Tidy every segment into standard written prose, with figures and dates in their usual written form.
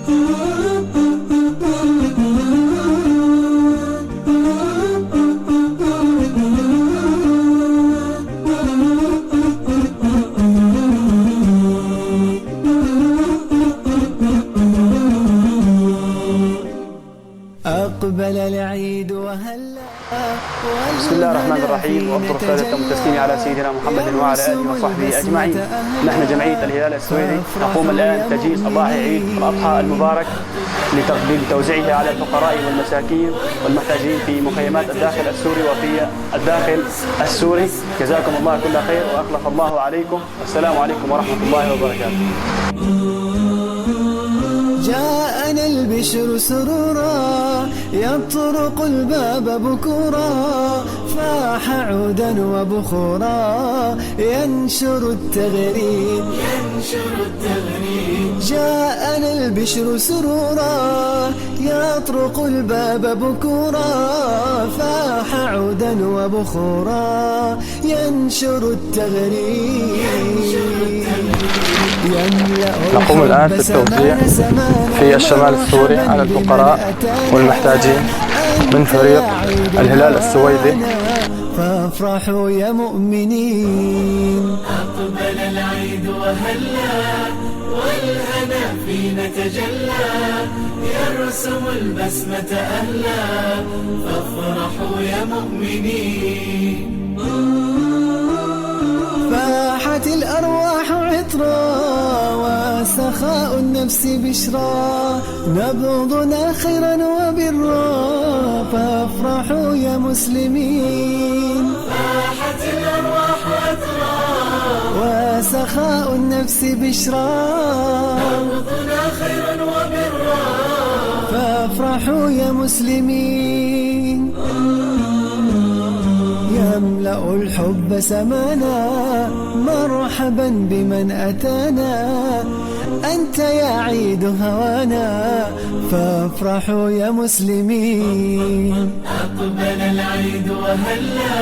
أقبل العيد وهلا. بسم الله الرحمن الرحيم، وأفضل الصلاة والتسليم على سيدنا محمد وعلى آله وصحبه أجمعين. نحن جمعية الهلال السويدي نقوم الآن تجهيز أضاحي عيد الأضحى المبارك لتوزيعها على الفقراء والمساكين والمحتاجين في مخيمات الداخل السوري وفي الداخل السوري. جزاكم الله كل خير وأخلف الله عليكم. السلام عليكم ورحمة الله وبركاته. جاءنا البشر سرورا يطرق الباب بكورا، فاح عودا وبخورا ينشر التغريد. جاءنا البشر سرورا يطرق الباب بكورا، فاح عودا وبخورا ينشر التغريد. نقوم الآن بالتوزيع في الشمال السوري على الفقراء والمحتاجين من فريق الهلال السويدي. فافرحوا يا مؤمنين. أقبل العيد وهلا والهنا فينا تجلى، يرسم البسمة أهلا فافرحوا يا مؤمنين. فاحت الأرواح عطرا وسخاء النفس بشرا، نبضنا خيرا وبرا فافرحوا يا مسلمين. فاحت الأرواح عطرا وسخاء النفس بشرا، نبضنا خيرا وبرا فافرحوا يا مسلمين. يملأ الحب سمانا مرحبا بمن أتانا، أنت يا عيد هوانا فافرحوا يا مسلمين. أقبل العيد وهلا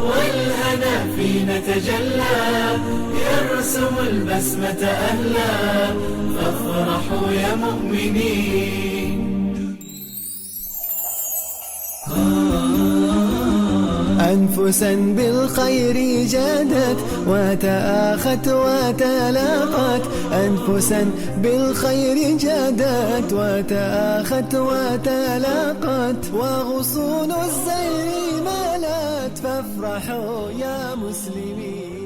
والهنا فينا تجلى، يرسم البسمة أهلا فافرحوا يا مؤمنين. أنفسا بالخير جادت وتآخت وتلاقت، أنفسا بالخير جادت وتآخت وتلاقت، وغصون الزير مالت فافرحوا يا مسلمين.